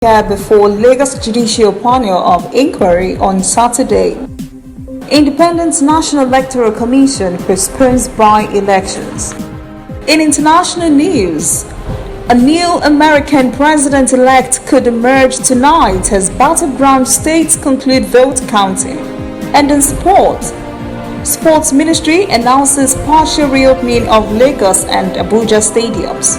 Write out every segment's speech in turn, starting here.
appear before Lagos Judicial Panel of Inquiry on Saturday. Independent National Electoral Commission postpones by-elections. In international news, a new American president-elect could emerge tonight as battleground states conclude vote counting. And in sports Ministry announces partial reopening of Lagos and Abuja stadiums.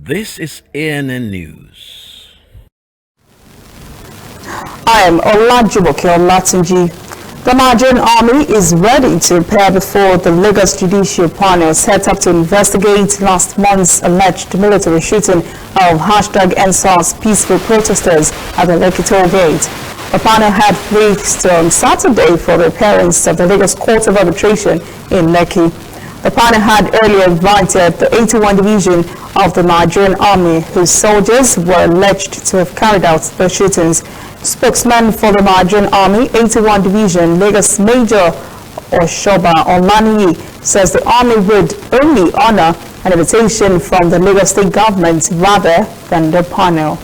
This is ANN News. I am Olajumoke Olatunji. The Nigerian Army is ready to appear before the Lagos Judicial Panel set up to investigate last month's alleged military shooting of #EndSARS peaceful protesters at the Lekki toll gate. The panel had fixed on Saturday for the appearance of the Lagos Court of Arbitration in Lekki. The panel had earlier invited the 81 Division of the Nigerian Army, whose soldiers were alleged to have carried out the shootings. Spokesman for the Nigerian Army 81 Division, Lagos Major Oshoba Olaniyi, says the Army would only honor an invitation from the Lagos State government rather than the panel.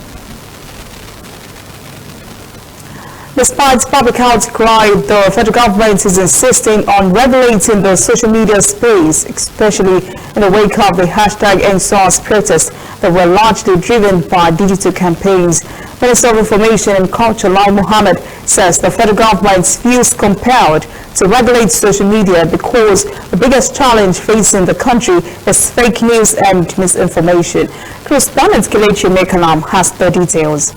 Despite public outcry, the federal government is insisting on regulating the social media space, especially in the wake of the #EndSARS protests that were largely driven by digital campaigns. Minister of Information and Culture Lai Mohammed says the federal government feels compelled to regulate social media because the biggest challenge facing the country is fake news and misinformation. Correspondent Kelechi Mekalam has the details.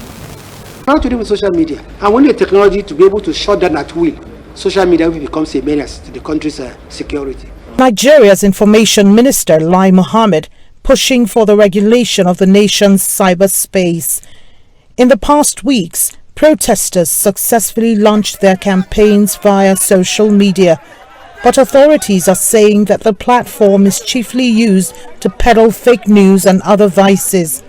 How to deal with social media, and we need technology to be able to shut down at will. Social media will become a menace to the country's security. Nigeria's Information Minister Lai Mohammed pushing for the regulation of the nation's cyberspace. In the past weeks, protesters successfully launched their campaigns via social media, but authorities are saying that the platform is chiefly used to peddle fake news and other vices.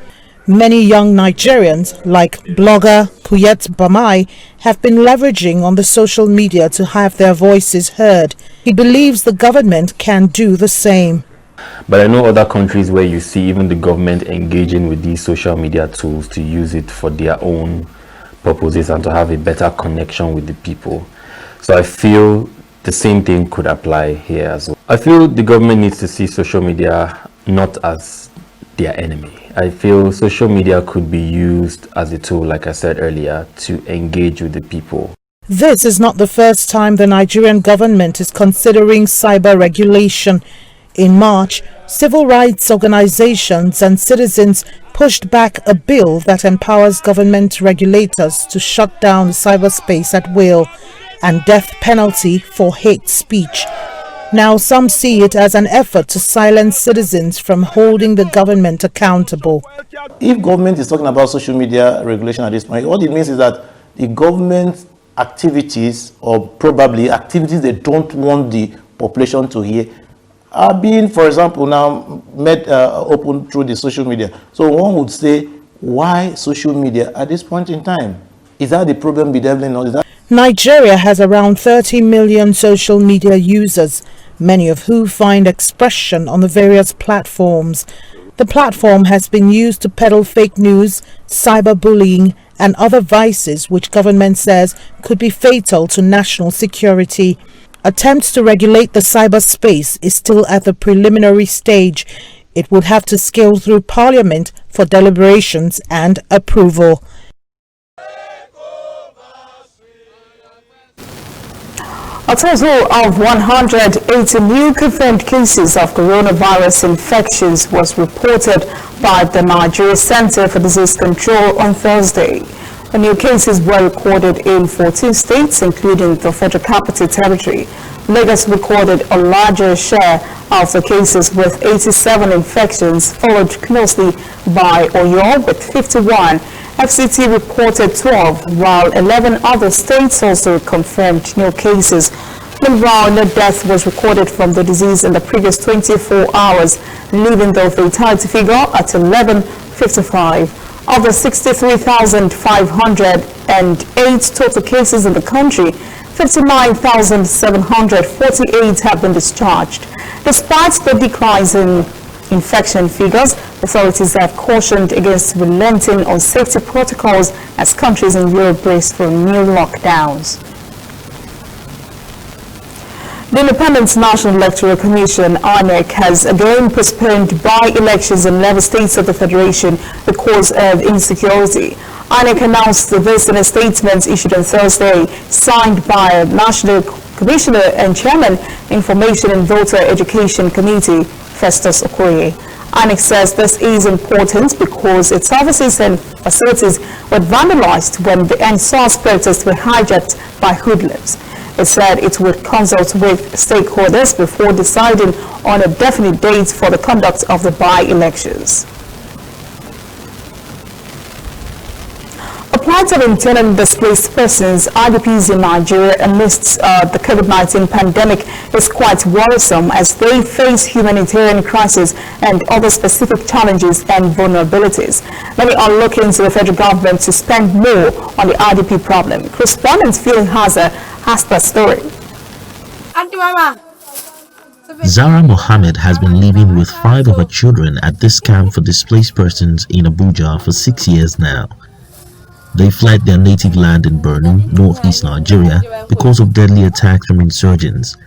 Many young Nigerians, like blogger Kuyet Bamai, have been leveraging on the social media to have their voices heard. He believes the government can do the same. But I know other countries where you see even the government engaging with these social media tools to use it for their own purposes and to have a better connection with the people. So I feel the same thing could apply here as well. I feel the government needs to see social media not as their enemy. I feel social media could be used as a tool, like I said earlier, to engage with the people. This is not the first time the Nigerian government is considering cyber regulation. In March, civil rights organizations and citizens pushed back a bill that empowers government regulators to shut down cyberspace at will and death penalty for hate speech. Now some see it as an effort to silence citizens from holding the government accountable. If government is talking about social media regulation at this point, what it means is that the government activities, or probably activities they don't want the population to hear, are being, for example, now made open through the social media. So one would say, why social media at this point in time? Is that the problem bedeviling or is that? Nigeria has around 30 million social media users, many of who find expression on the various platforms. The platform has been used to peddle fake news, cyberbullying, and other vices which government says could be fatal to national security. Attempts to regulate the cyberspace is still at the preliminary stage. It would have to scale through Parliament for deliberations and approval. A total of 180 new confirmed cases of coronavirus infections was reported by the Nigeria Center for Disease Control on Thursday. The new cases were recorded in 14 states, including the Federal Capital Territory. Lagos recorded a larger share of the cases with 87 infections, followed closely by Oyo with 51. FCT reported 12, while 11 other states also confirmed new cases. Meanwhile, no death was recorded from the disease in the previous 24 hours, leaving the fatality figure at 1155. Of the 63,508 total cases in the country, 59,748 have been discharged. Despite the declines in infection figures, authorities have cautioned against relenting on safety protocols as countries in Europe brace for new lockdowns. The Independent National Electoral Commission, INEC, has again postponed by-elections in 11 states of the Federation because of insecurity. INEC announced this in a statement issued on Thursday, signed by National Commissioner and Chairman, Information and Voter Education Committee, Festus Okoye. INEC says this is important because its offices and facilities were vandalized when the NSAS protests were hijacked by hoodlums. It said it would consult with stakeholders before deciding on a definite date for the conduct of the by-elections. A plight of internally displaced persons, IDPs in Nigeria amidst the COVID-19 pandemic is quite worrisome as they face humanitarian crisis and other specific challenges and vulnerabilities. Many are looking to the federal government to spend more on the IDP problem. Correspondent Phil Haza has the story. Zara Mohammed has been living with 5 of her children at this camp for displaced persons in Abuja for 6 years now. They fled their native land in Borno, northeast Nigeria, because of deadly attacks from insurgents.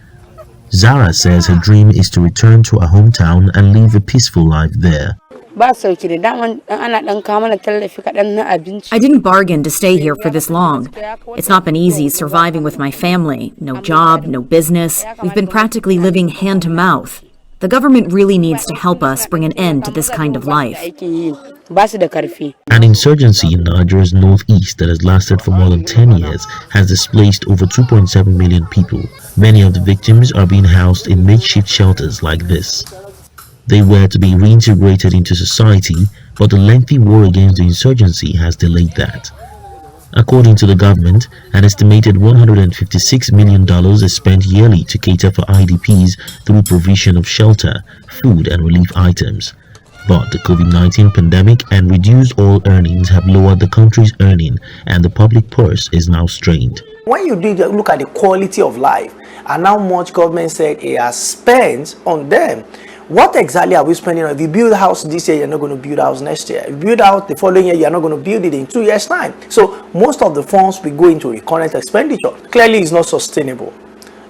Zara says her dream is to return to her hometown and live a peaceful life there. I didn't bargain to stay here for this long. It's not been easy surviving with my family. No job, no business. We've been practically living hand to mouth. The government really needs to help us bring an end to this kind of life. An insurgency in Nigeria's northeast that has lasted for more than 10 years has displaced over 2.7 million people. Many of the victims are being housed in makeshift shelters like this. They were to be reintegrated into society, but the lengthy war against the insurgency has delayed that. According to the government, an estimated $156 million is spent yearly to cater for IDPs through provision of shelter, food and relief items. But the COVID-19 pandemic and reduced oil earnings have lowered the country's earning, and the public purse is now strained. When you look at the quality of life and how much government said it has spent on them, what exactly are we spending on? If you build a house this year, you're not going to build a house next year. If you build out the following year, you're not going to build it in 2 years' time. So most of the funds will go into recurrent expenditure. Clearly, it's not sustainable.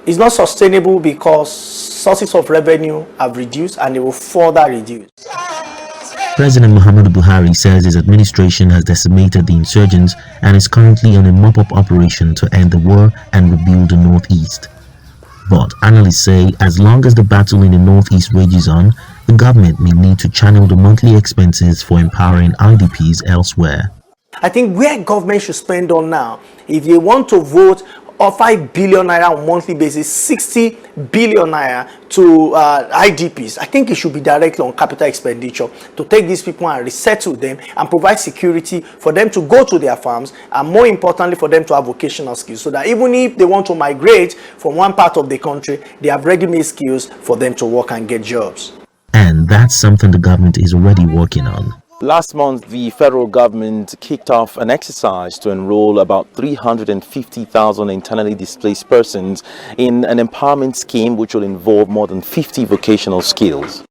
It's not sustainable because sources of revenue have reduced and they will further reduce. President Muhammadu Buhari says his administration has decimated the insurgents and is currently on a mop-up operation to end the war and rebuild the northeast. But analysts say as long as the battle in the northeast rages on, the government may need to channel the monthly expenses for empowering IDPs elsewhere. I think where government should spend on now, if they want to vote or 5 billion naira on a monthly basis, 60 billion naira to IDPs. I think it should be directly on capital expenditure to take these people and resettle them and provide security for them to go to their farms, and more importantly for them to have vocational skills, so that even if they want to migrate from one part of the country, they have ready-made skills for them to work and get jobs. And that's something the government is already working on. Last month, the federal government kicked off an exercise to enroll about 350,000 internally displaced persons in an empowerment scheme which will involve more than 50 vocational skills.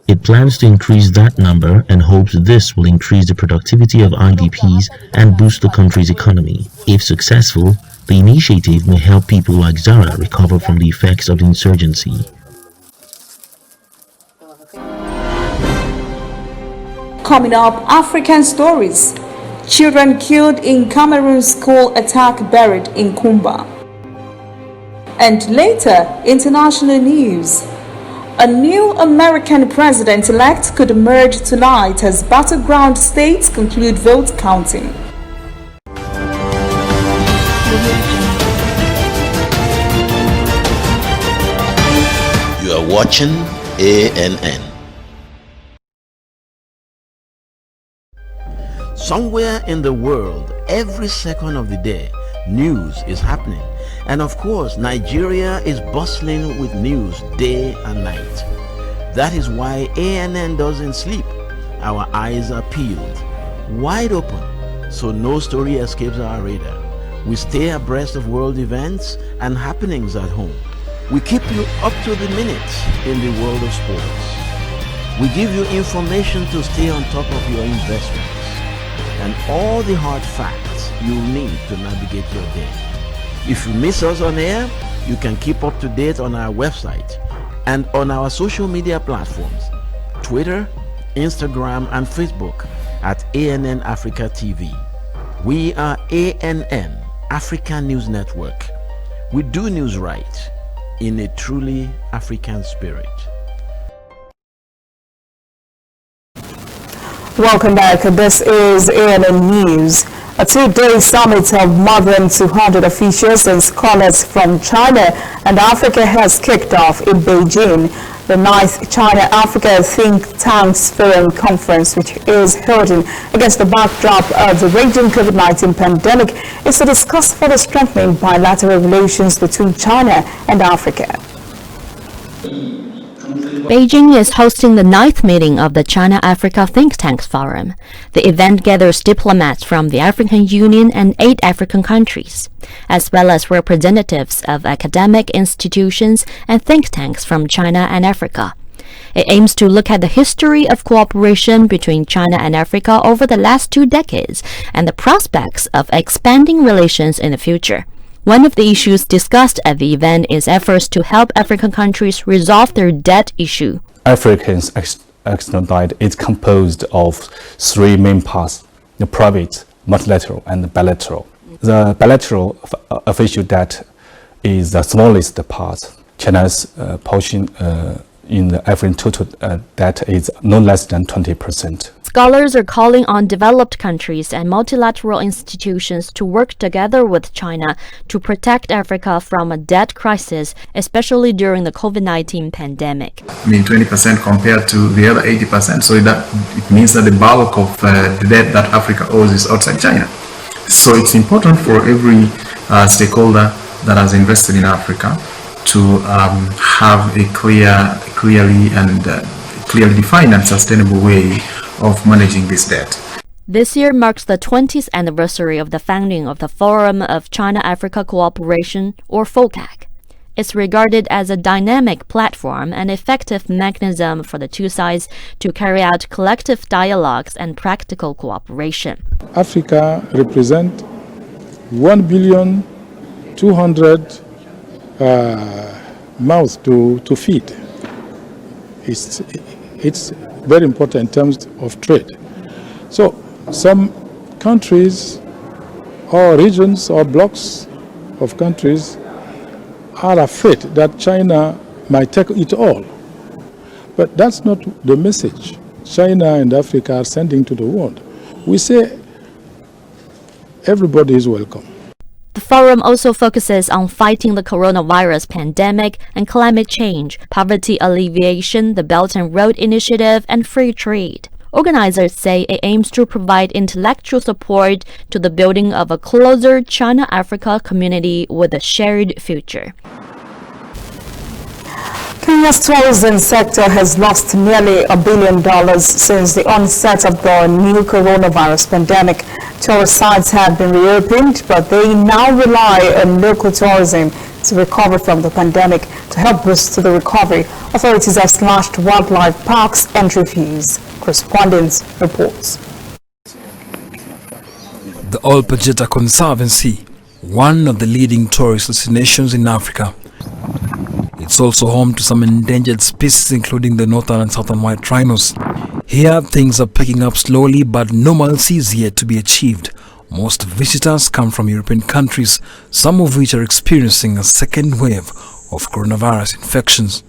It plans to increase that number and hopes this will increase the productivity of IDPs and boost the country's economy. If successful, the initiative may help people like Zara recover from the effects of the insurgency. Coming up, African stories. Children killed in Cameroon school attack buried in Kumba. And later, international news. A new American president-elect could emerge tonight as battleground states conclude vote counting. You are watching ANN. Somewhere in the world, every second of the day, news is happening. And of course, Nigeria is bustling with news day and night. That is why ANN doesn't sleep. our eyes are peeled, wide open, so no story escapes our radar. We stay abreast of world events and happenings at home. We keep you up to the minute in the world of sports. We give you information to stay on top of your investments and all the hard facts you'll need to navigate your day. If you miss us on air, you can keep up to date on our website and on our social media platforms, Twitter, Instagram, and Facebook at ANN Africa TV. We are ANN, Africa News Network. We do news right in a truly African spirit. Welcome back. This is ANN News. A two-day summit of more than 200 officials and scholars from China and Africa has kicked off in Beijing. The 9th China-Africa Think Tanks Forum Conference, which is holding against the backdrop of the raging COVID-19 pandemic, is to discuss further strengthening bilateral relations between China and Africa. Beijing is hosting the 9th meeting of the China-Africa Think Tanks Forum. The event gathers diplomats from the African Union and 8 African countries, as well as representatives of academic institutions and think tanks from China and Africa. It aims to look at the history of cooperation between China and Africa over the last 2 decades and the prospects of expanding relations in the future. One of the issues discussed at the event is efforts to help African countries resolve their debt issue. Africa's external debt is composed of 3 main parts: the private, multilateral, and the bilateral. The bilateral official debt is the smallest part. China's portion in the African total debt is no less than 20%. Scholars are calling on developed countries and multilateral institutions to work together with China to protect Africa from a debt crisis, especially during the COVID-19 pandemic. 20% compared to the other 80%. So that it means that the bulk of the debt that Africa owes is outside China. So it's important for every stakeholder that has invested in Africa to have a clearly defined and sustainable way of managing this debt. This year marks the 20th anniversary of the founding of the Forum of China-Africa Cooperation, or FOCAC. It's regarded as a dynamic platform and effective mechanism for the two sides to carry out collective dialogues and practical cooperation. Africa represents 1,200,000,000 mouths to feed. It's very important in terms of trade. So some countries or regions or blocks of countries are afraid that China might take it all. But that's not the message China and Africa are sending to the world. We say everybody is welcome. The forum also focuses on fighting the coronavirus pandemic and climate change, poverty alleviation, the Belt and Road Initiative, and free trade. Organizers say it aims to provide intellectual support to the building of a closer China-Africa community with a shared future. Kenya's tourism sector has lost nearly $1 billion since the onset of the new coronavirus pandemic. Tourist sites have been reopened, but they now rely on local tourism to recover from the pandemic. To help boost the recovery, authorities have slashed wildlife parks entry fees. Correspondent reports. The Olpejeta Conservancy, one of the leading tourist destinations in Africa. It's also home to some endangered species, including the northern and southern white rhinos. Here, things are picking up slowly, but normalcy is yet to be achieved. Most visitors come from European countries, some of which are experiencing a second wave of coronavirus infections.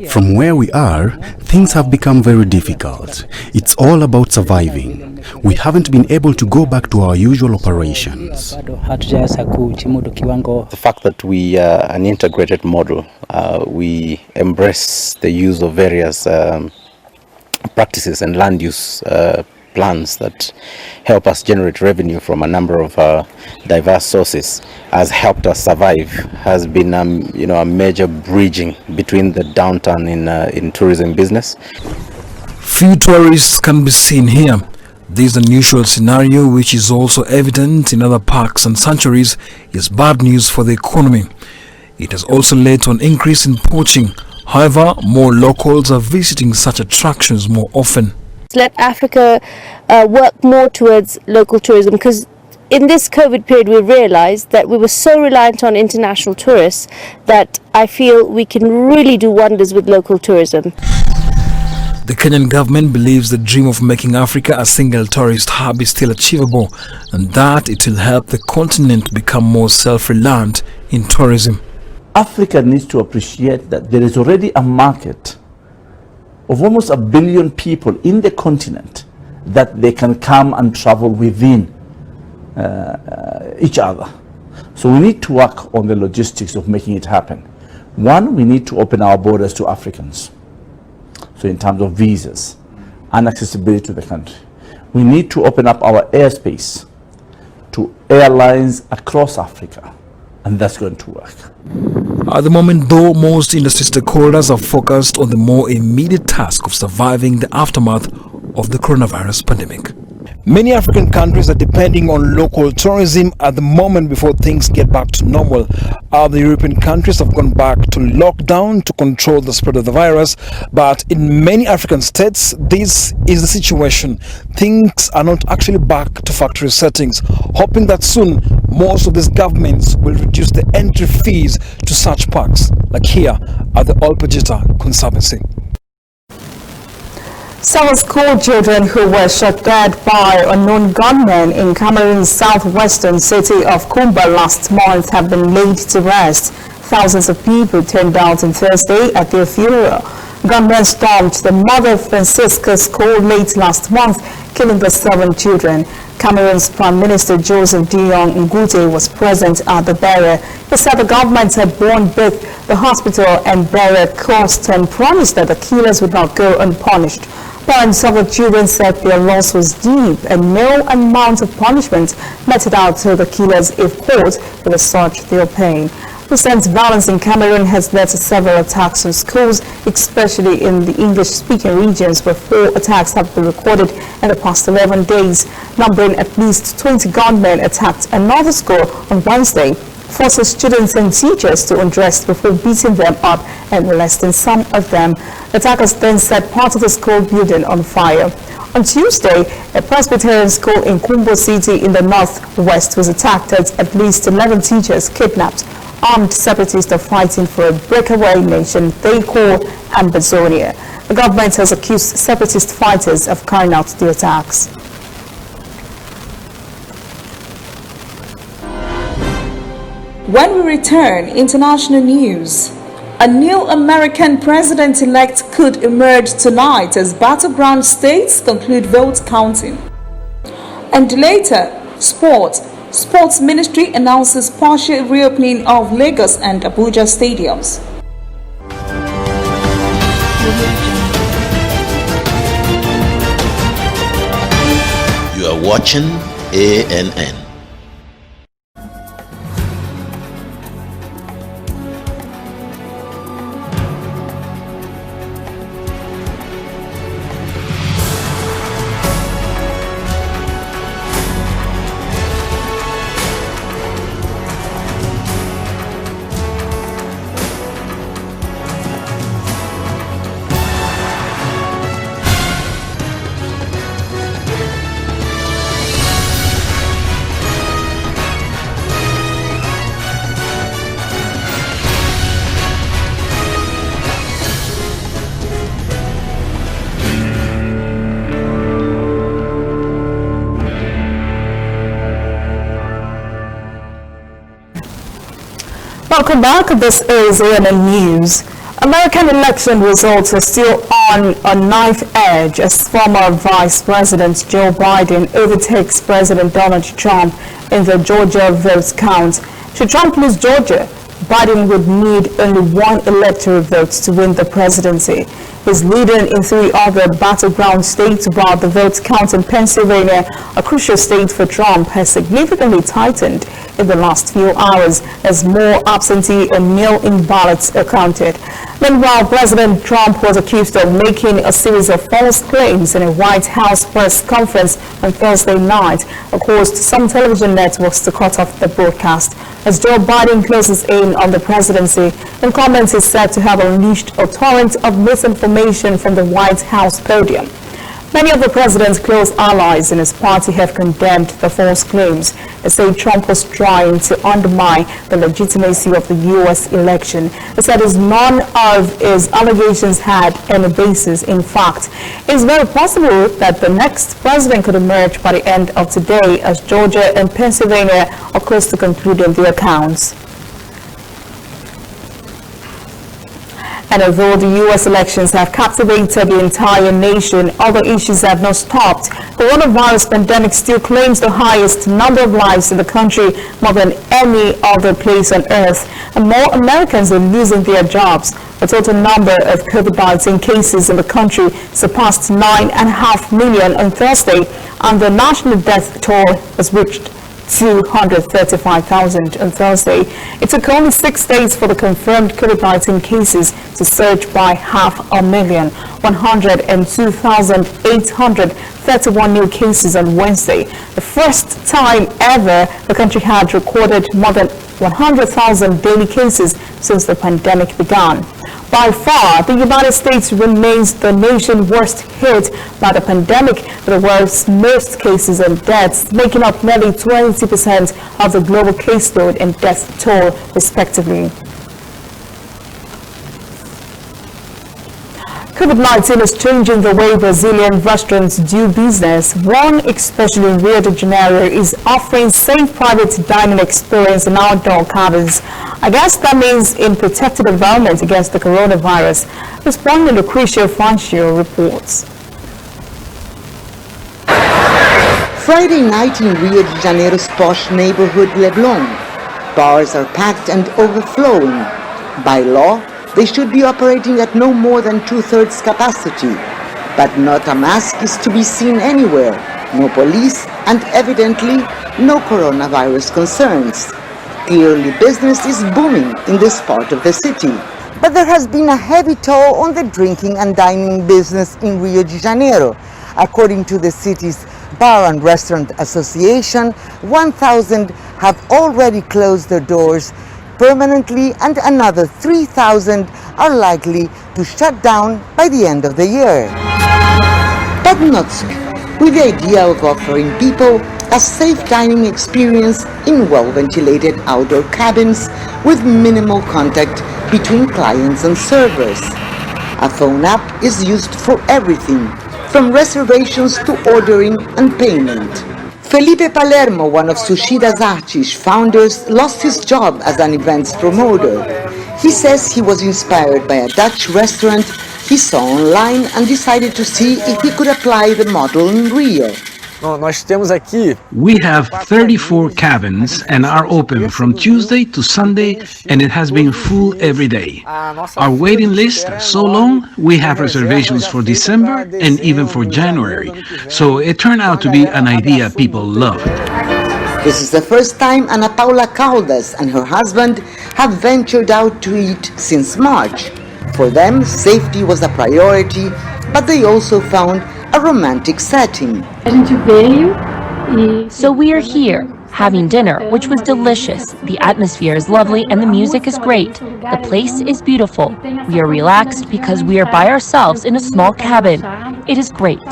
From where we are, things have become very difficult. It's all about surviving. We haven't been able to go back to our usual operations. The fact that we are an integrated model, we embrace the use of various practices and land use plans that help us generate revenue from a number of diverse sources, has helped us survive, has been a major bridging between the downturn in tourism business. Few tourists can be seen here. This unusual scenario, which is also evident in other parks and sanctuaries, is bad news for the economy. It has also led to an increase in poaching. However, more locals are visiting such attractions more often. Let Africa work more towards local tourism, because in this COVID period we realized that we were so reliant on international tourists that I feel we can really do wonders with local tourism. The Kenyan government believes the dream of making Africa a single tourist hub is still achievable, and that it will help the continent become more self-reliant in tourism. Africa needs to appreciate that there is already a market of almost 1 billion people in the continent that they can come and travel within each other. So we need to work on the logistics of making it happen. One, we need to open our borders to Africans. So in terms of visas and accessibility to the country, we need to open up our airspace to airlines across Africa, and that's going to work. At the moment, though, most industry stakeholders are focused on the more immediate task of surviving the aftermath of the coronavirus pandemic. Many African countries are depending on local tourism at the moment before things get back to normal. Other European countries have gone back to lockdown to control the spread of the virus, but in many African states, this is the situation. Things are not actually back to factory settings, hoping that soon most of these governments will reduce the entry fees to such parks, like here at the Olpejita Conservancy. Several school children who were shot dead by unknown gunmen in Cameroon's southwestern city of Kumba last month have been laid to rest. Thousands of people turned out on Thursday at their funeral. Gunmen stormed the Mother Francisca school late last month, killing the 7 children. Cameroon's Prime Minister Joseph Dion Ngute was present at the burial. He said the government had borne both the hospital and burial costs and promised that the killers would not go unpunished. Parents of the children said their loss was deep and no amount of punishment meted out to the killers if caught will assuage their pain. Recent violence in Cameroon has led to several attacks on schools, especially in the English-speaking regions, where 4 attacks have been recorded in the past 11 days, numbering at least 20 gunmen attacked another school on Wednesday, forcing students and teachers to undress before beating them up and molesting some of them. Attackers then set part of the school building on fire. On Tuesday, a Presbyterian school in Kumbo City in the northwest was attacked as at least 11 teachers kidnapped. Armed separatists are fighting for a breakaway nation they call Ambazonia. The government has accused separatist fighters of carrying out the attacks. When we return, international news. A new American president-elect could emerge tonight as battleground states conclude vote counting. And later, sports. Sports Ministry announces partial reopening of Lagos and Abuja stadiums. You are watching ANN. Welcome back. This is ANN News. American election results are still on a knife edge as former Vice President Joe Biden overtakes President Donald Trump in the Georgia vote count. Should Trump lose Georgia, Biden would need only 1 electoral vote to win the presidency. He's leading in 3 other battleground states, while the vote count in Pennsylvania, a crucial state for Trump, has significantly tightened in the last few hours as more absentee and mail-in ballots are counted. Meanwhile, President Trump was accused of making a series of false claims in a White House press conference on Thursday night, which caused some television networks to cut off the broadcast. As Joe Biden closes in on the presidency, in comments he said to have unleashed a torrent of misinformation from the White House podium. Many of the president's close allies in his party have condemned the false claims. They say Trump was trying to undermine the legitimacy of the U.S. election. They said none of his allegations had any basis. In fact, it's very possible that the next president could emerge by the end of today, as Georgia and Pennsylvania are close to concluding their accounts. And although the U.S. elections have captivated the entire nation, other issues have not stopped. The coronavirus pandemic still claims the highest number of lives in the country, more than any other place on earth. And more Americans are losing their jobs. The total number of COVID-19 cases in the country surpassed 9.5 million on Thursday, and the national death toll has reached 235,000 on Thursday. It took only 6 days for the confirmed COVID-19 cases to surge by 500,000, 102,831 new cases on Wednesday. The first time ever the country had recorded more than 100,000 daily cases since the pandemic began. By far, the United States remains the nation worst hit by the pandemic, with the world's most cases and deaths, making up nearly 20% of the global caseload and death toll, respectively. COVID-19 is changing the way Brazilian restaurants do business. One, especially in Rio de Janeiro, is offering safe private dining experience in outdoor cabins. I guess that means in protected environment against the coronavirus. Responding Lucretia Fancio reports. Friday night in Rio de Janeiro's posh neighborhood Leblon. Bars are packed and overflowing. By law, they should be operating at no more than 2/3 capacity. But not a mask is to be seen anywhere. No police and evidently no coronavirus concerns. Clearly, business is booming in this part of the city. But there has been a heavy toll on the drinking and dining business in Rio de Janeiro. According to the city's Bar and Restaurant Association, 1,000 have already closed their doors permanently, and another 3,000 are likely to shut down by the end of the year. But not so, with the idea of offering people a safe dining experience in well-ventilated outdoor cabins with minimal contact between clients and servers. A phone app is used for everything, from reservations to ordering and payment. Felipe Palermo, one of Sushi das Artes founders, lost his job as an events promoter. He says he was inspired by a Dutch restaurant he saw online and decided to see if he could apply the model in Rio. We have 34 cabins and are open from Tuesday to Sunday, and it has been full every day. Our waiting list is so long, we have reservations for December and even for January. So it turned out to be an idea people love. This is the first time Ana Paula Caldas and her husband have ventured out to eat since March. For them, safety was a priority, but they also found a romantic setting. So we are here, having dinner, which was delicious. The atmosphere is lovely and the music is great. The place is beautiful. We are relaxed because we are by ourselves in a small cabin. It is great.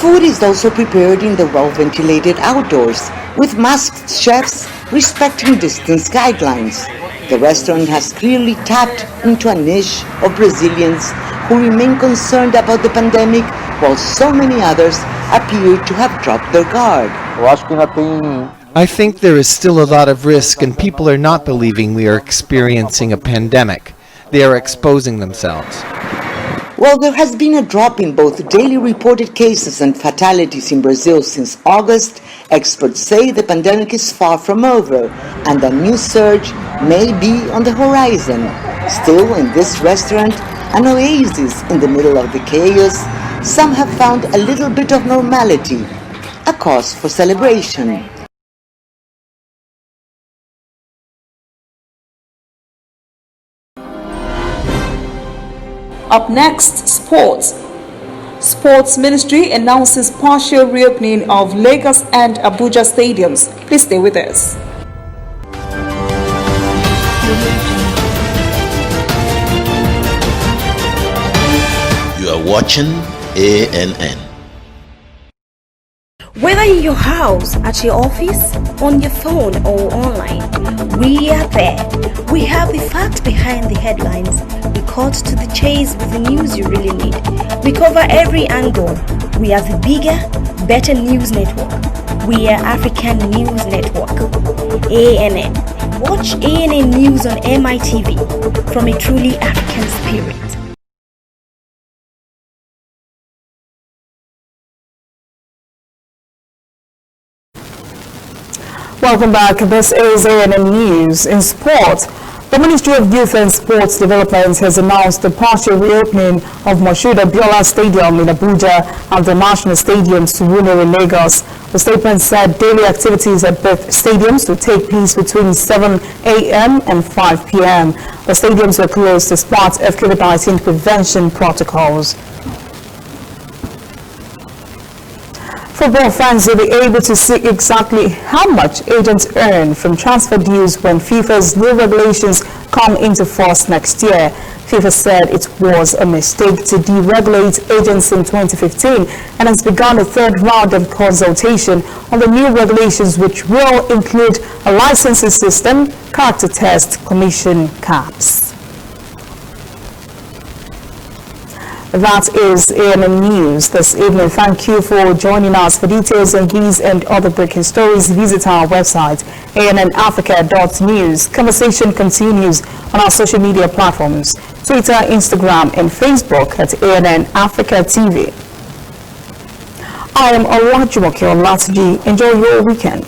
Food is also prepared in the well-ventilated outdoors, with masked chefs respecting distance guidelines. The restaurant has clearly tapped into a niche of Brazilians who remain concerned about the pandemic, while so many others appear to have dropped their guard. I think there is still a lot of risk, and people are not believing we are experiencing a pandemic. They are exposing themselves. While there has been a drop in both daily reported cases and fatalities in Brazil since August, experts say the pandemic is far from over and a new surge may be on the horizon. Still, in this restaurant, an oasis in the middle of the chaos, some have found a little bit of normality, a cause for celebration. Up next, sports. Sports Ministry announces partial reopening of Lagos and Abuja stadiums. Please stay with us. You are watching ANN. Whether in your house, at your office, on your phone or online, we are there. We have the facts behind the headlines. We cut to the chase with the news you really need. We cover every angle. We are the bigger, better news network. We are African News Network. ANN. Watch ANN News on MITV from a truly African spirit. Welcome back. This is ANN News. In sport, the Ministry of Youth and Sports Development has announced the partial reopening of Moshood Abiola Stadium in Abuja and the National Stadium Surulere in Lagos. The statement said daily activities at both stadiums will take place between 7 a.m. and 5 p.m. The stadiums were closed as part of COVID-19 prevention protocols. Football fans will be able to see exactly how much agents earn from transfer deals when FIFA's new regulations come into force next year. FIFA said it was a mistake to deregulate agents in 2015 and has begun a third round of consultation on the new regulations, which will include a licensing system, character test, commission caps. That is ANN News this evening. Thank you for joining us. For details on these and other breaking stories, visit our website, annafrica.news. Conversation continues on our social media platforms, Twitter, Instagram, and Facebook at ANN Africa TV. I am Olajumoke Olatuji. Enjoy your weekend.